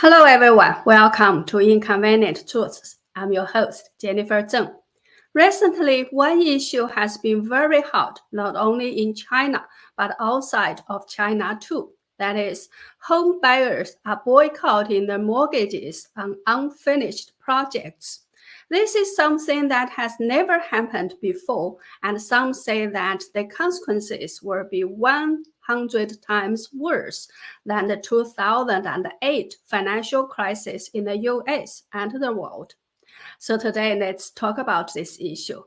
Hello everyone, welcome to Inconvenient Truths. I'm your host, Jennifer Zeng. Recently, one issue has been very hot, not only in China, but outside of China too. That is, home buyers are boycotting their mortgages on unfinished projects. This is something that has never happened before, and some say that the consequences will be 100 times worse than the 2008 financial crisis in the US and the world. So today, let's talk about this issue.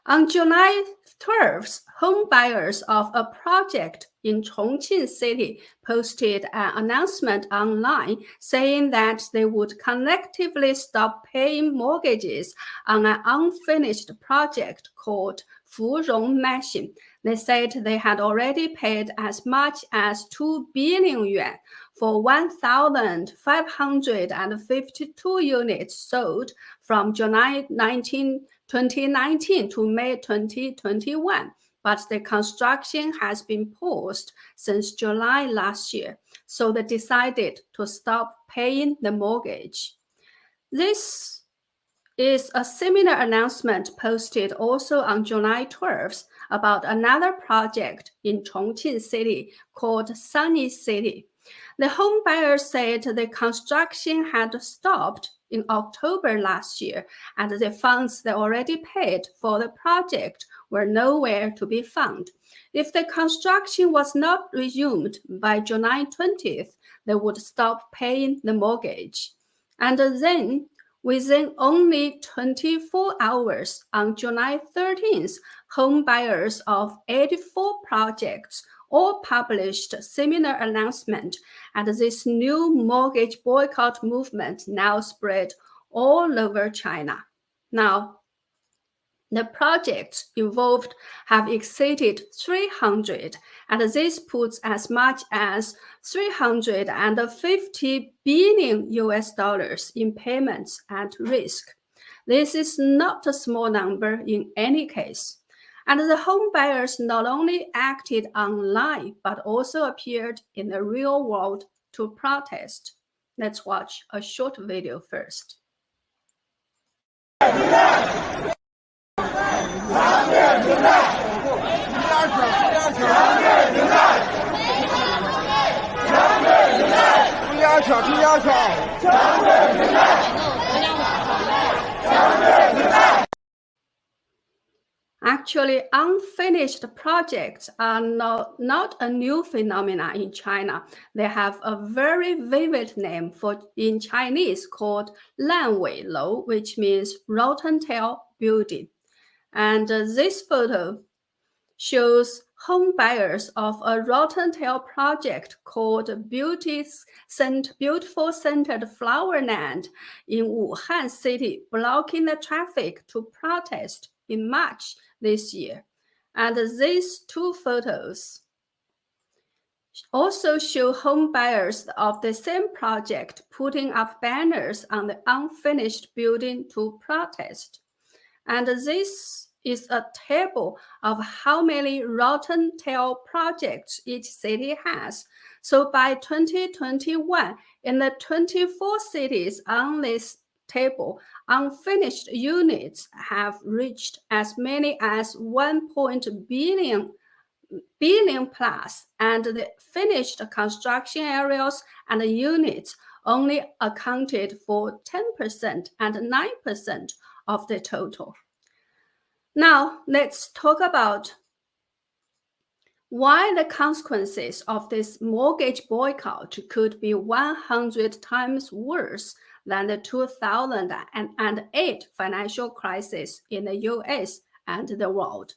On July 12th, home buyers of a project in Chongqing City posted an announcement online saying that they would collectively stop paying mortgages on an unfinished project called Furong Mansion. They said they had already paid as much as 2 billion yuan for 1,552 units sold from July 2019 to May 2021, but the construction has been paused since July last year, so they decided to stop paying the mortgage. This is a similar announcement posted also on July 12th about another project in Chongqing City called Sunny City. The home buyers said the construction had stopped in October last year, and the funds they already paid for the project were nowhere to be found. If the construction was not resumed by July 20th, they would stop paying the mortgage. And then, within only 24 hours, on July 13th, home buyers of 84 projects all published similar announcement, and this new mortgage boycott movement now spread all over China. Now, the projects involved have exceeded 300, and this puts as much as 350 billion US dollars in payments at risk. This is not a small number in any case. And the home buyers not only acted online, but also appeared in the real world to protest. Let's watch a short video first. Actually, unfinished projects are not a new phenomenon in China. They have a very vivid name in Chinese called 烂尾楼, which means rotten tail building. And this photo shows home buyers of a rotten tail project called Beautiful Centered Flower Land in Wuhan City, blocking the traffic to protest in March this year. And these two photos also show home buyers of the same project putting up banners on the unfinished building to protest. And this is a table of how many rotten tail projects each city has. So by 2021, in the 24 cities on this table, unfinished units have reached as many as 1 billion plus, and the finished construction areas and units only accounted for 10% and 9% of the total. Now, let's talk about why the consequences of this mortgage boycott could be 100 times worse than the 2008 financial crisis in the US and the world.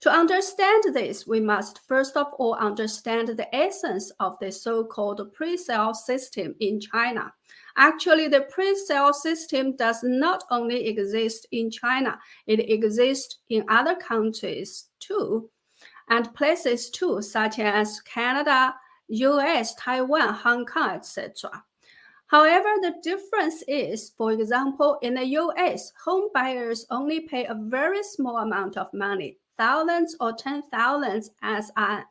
To understand this, we must first of all understand the essence of the so-called pre-sale system in China. Actually, the pre-sale system does not only exist in China, it exists in other countries too, and places too, such as Canada, US, Taiwan, Hong Kong, etc. However, the difference is, for example, in the US, home buyers only pay a very small amount of money thousands or 10,000 as an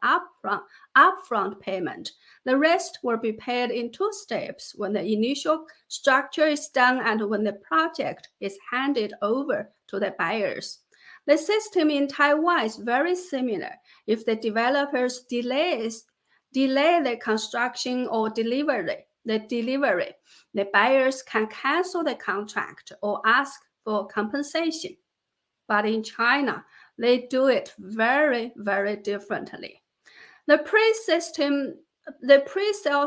upfront payment. The rest will be paid in 2 steps when the initial structure is done and when the project is handed over to the buyers. The system in Taiwan is very similar. If the developers delay the construction or delivery, the buyers can cancel the contract or ask for compensation. But in China, they do it very, very differently. The pre-sale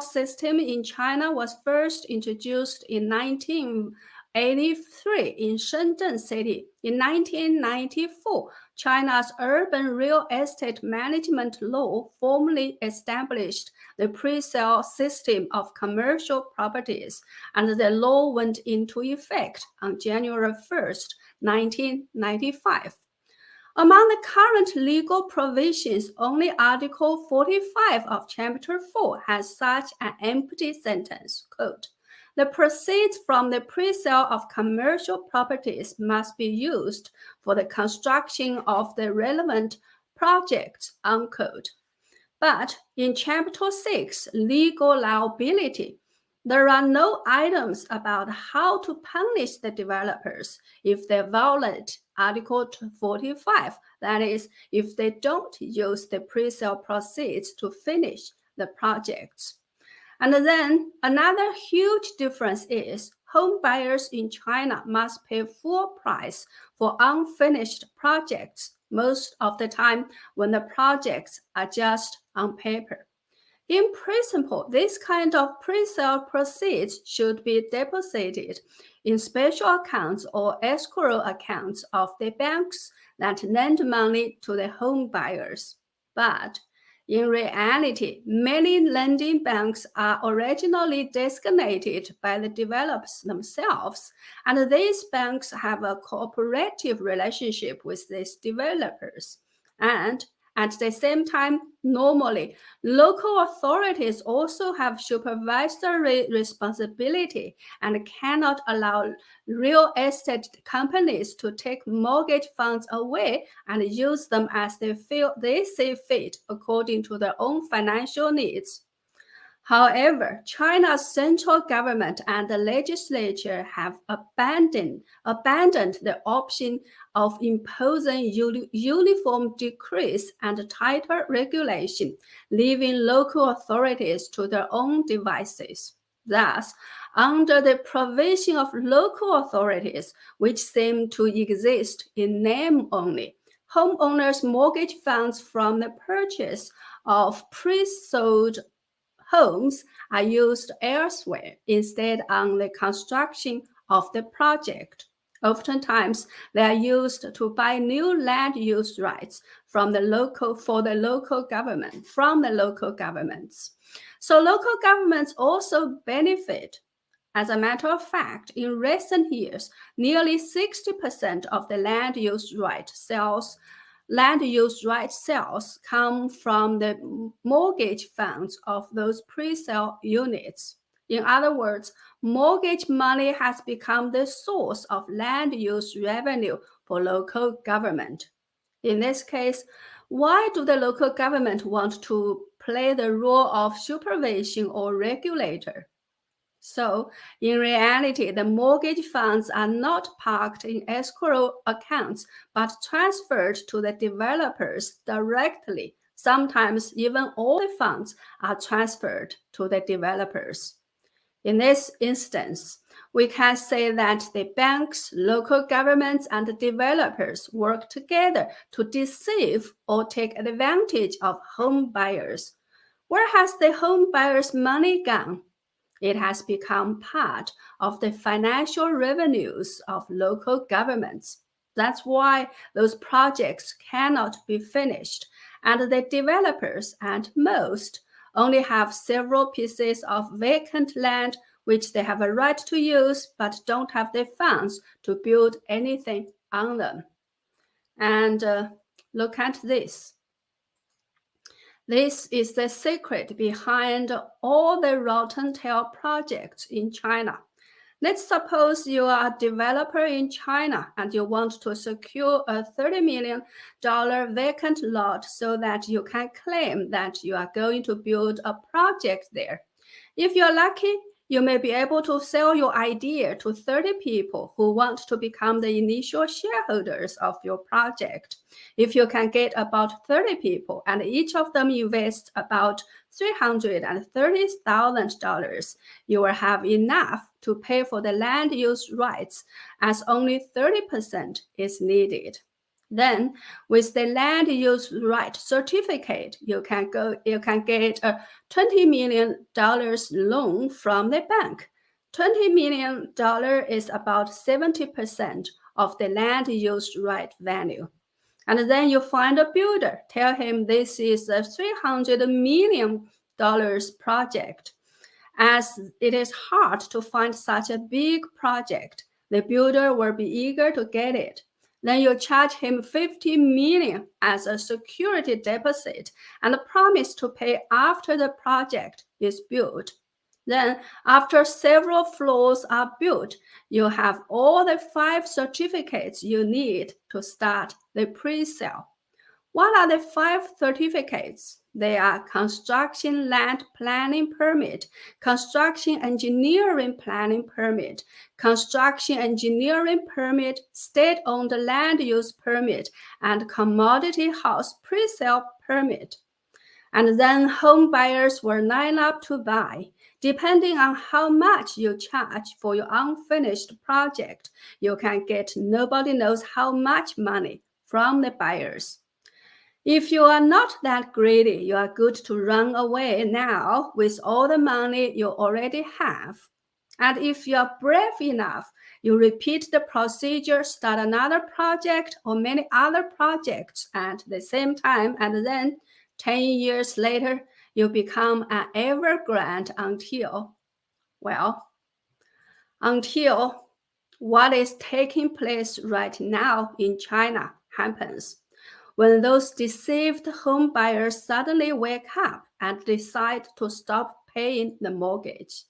system in China was first introduced in 1983 in Shenzhen City. In 1994, China's urban real estate management law formally established the pre-sale system of commercial properties, and the law went into effect on January 1st, 1995. Among the current legal provisions, only Article 45 of Chapter 4 has such an empty sentence, quote, "The proceeds from the pre-sale of commercial properties must be used for the construction of the relevant projects," unquote. But in Chapter 6, Legal Liability, there are no items about how to punish the developers if they violate Article 45, that is, if they don't use the pre-sale proceeds to finish the projects. And then another huge difference is home buyers in China must pay full price for unfinished projects most of the time when the projects are just on paper. In principle, this kind of pre-sale proceeds should be deposited in special accounts or escrow accounts of the banks that lend money to the home buyers. But in reality, many lending banks are originally designated by the developers themselves, and these banks have a cooperative relationship with these developers. And at the same time, normally, local authorities also have supervisory responsibility and cannot allow real estate companies to take mortgage funds away and use them as they see fit according to their own financial needs. However, China's central government and the legislature have abandoned the option of imposing uniform decrees and tighter regulation, leaving local authorities to their own devices. Thus, under the provision of local authorities, which seem to exist in name only, homeowners' mortgage funds from the purchase of pre-sold homes are used elsewhere instead on the construction of the project. Oftentimes, they are used to buy new land use rights from the local governments. So local governments also benefit. As a matter of fact, in recent years, nearly 60% of the land use right sales come from the mortgage funds of those pre-sale units. In other words, mortgage money has become the source of land use revenue for local government. In this case, why do the local government want to play the role of supervision or regulator? So, in reality, the mortgage funds are not parked in escrow accounts, but transferred to the developers directly. Sometimes even all the funds are transferred to the developers. In this instance, we can say that the banks, local governments, and the developers work together to deceive or take advantage of home buyers. Where has the home buyers' money gone? It has become part of the financial revenues of local governments. That's why those projects cannot be finished, and the developers and most only have several pieces of vacant land which they have a right to use but don't have the funds to build anything on them. And look at this. This is the secret behind all the rotten tail projects in China. Let's suppose you are a developer in China and you want to secure a $30 million vacant lot so that you can claim that you are going to build a project there. If you're lucky, you may be able to sell your idea to 30 people who want to become the initial shareholders of your project. If you can get about 30 people and each of them invests about $330,000, you will have enough to pay for the land use rights, as only 30% is needed. Then, with the land use right certificate, you can get a $20 million loan from the bank. $20 million is about 70% of the land use right value. And then you find a builder, tell him this is a $300 million project. As it is hard to find such a big project, the builder will be eager to get it. Then you charge him $50 million as a security deposit and promise to pay after the project is built. Then, after several floors are built, you have all the 5 certificates you need to start the pre-sale. What are the 5 certificates? They are Construction Land Planning Permit, Construction Engineering Planning Permit, Construction Engineering Permit, State-Owned Land Use Permit, and Commodity House Pre-Sale Permit. And then home buyers will line up to buy. Depending on how much you charge for your unfinished project, you can get nobody knows how much money from the buyers. If you are not that greedy, you are good to run away now with all the money you already have. And if you are brave enough, you repeat the procedure, start another project or many other projects at the same time, and then 10 years later, you become an evergrande until what is taking place right now in China happens. When those deceived home buyers suddenly wake up and decide to stop paying the mortgage.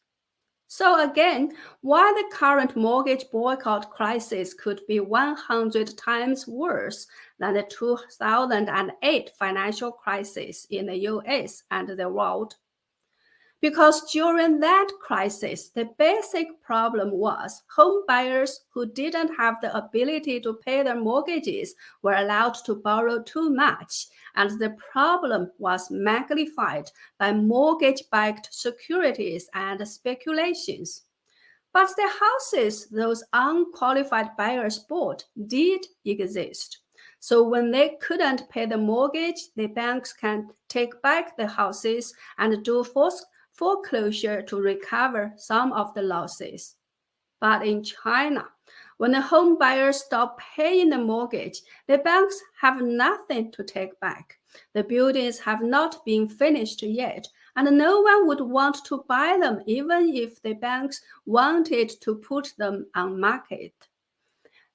So again, while the current mortgage boycott crisis could be 100 times worse than the 2008 financial crisis in the US and the world, because during that crisis, the basic problem was home buyers who didn't have the ability to pay their mortgages were allowed to borrow too much, and the problem was magnified by mortgage-backed securities and speculations. But the houses those unqualified buyers bought did exist. So when they couldn't pay the mortgage, the banks can take back the houses and do foreclosure to recover some of the losses. But in China, when the home buyers stop paying the mortgage, the banks have nothing to take back. The buildings have not been finished yet, and no one would want to buy them even if the banks wanted to put them on market.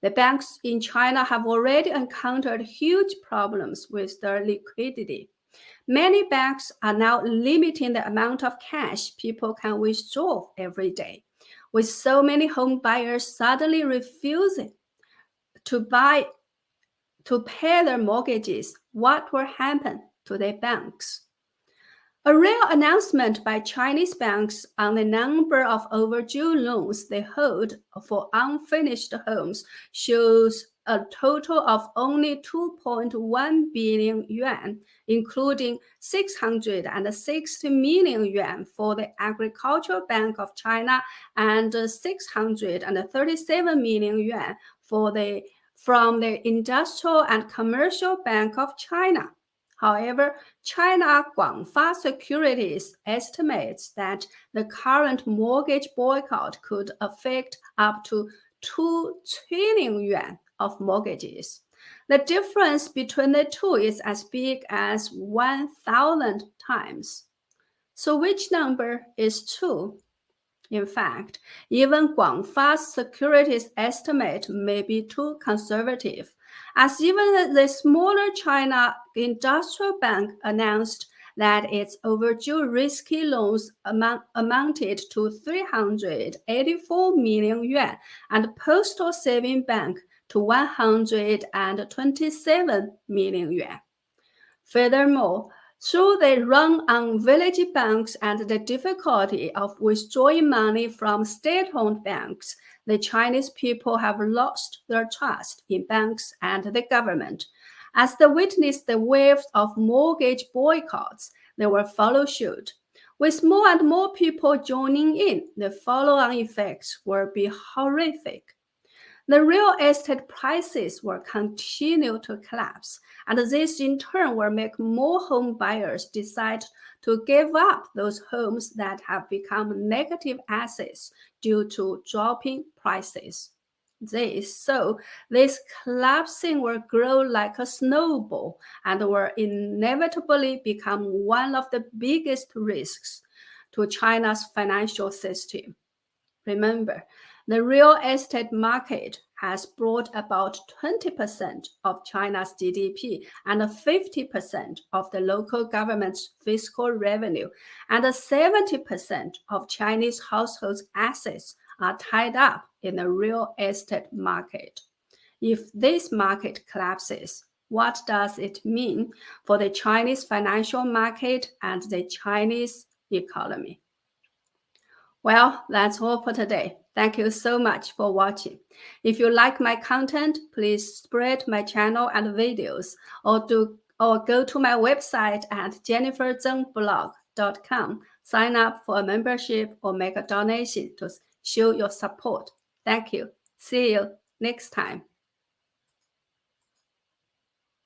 The banks in China have already encountered huge problems with their liquidity. Many banks are now limiting the amount of cash people can withdraw every day. With so many home buyers suddenly refusing to pay their mortgages, what will happen to the banks? A real announcement by Chinese banks on the number of overdue loans they hold for unfinished homes shows a total of only 2.1 billion yuan, including 660 million yuan for the Agricultural Bank of China and 637 million yuan from the Industrial and Commercial Bank of China. However, China Guangfa Securities estimates that the current mortgage boycott could affect up to 2 trillion yuan of mortgages. The difference between the two is as big as 1,000 times. So which number is true? In fact, even Guangfa's securities estimate may be too conservative, as even the smaller China Industrial Bank announced that its overdue risky loans amounted to 384 million yuan and Postal Saving Bank to 127 million yuan. Furthermore, through the run on village banks and the difficulty of withdrawing money from state-owned banks, the Chinese people have lost their trust in banks and the government. As they witnessed the waves of mortgage boycotts, they will follow suit. With more and more people joining in, the follow-on effects will be horrific. The real estate prices will continue to collapse, and this in turn will make more home buyers decide to give up those homes that have become negative assets due to dropping prices. This collapsing will grow like a snowball and will inevitably become one of the biggest risks to China's financial system. Remember, the real estate market has brought about 20% of China's GDP and 50% of the local government's fiscal revenue, and 70% of Chinese households' assets are tied up in the real estate market. If this market collapses, what does it mean for the Chinese financial market and the Chinese economy? Well, that's all for today. Thank you so much for watching. If you like my content, please spread my channel and videos, or go to my website at jenniferzengblog.com. Sign up for a membership or make a donation to show your support. Thank you. See you next time.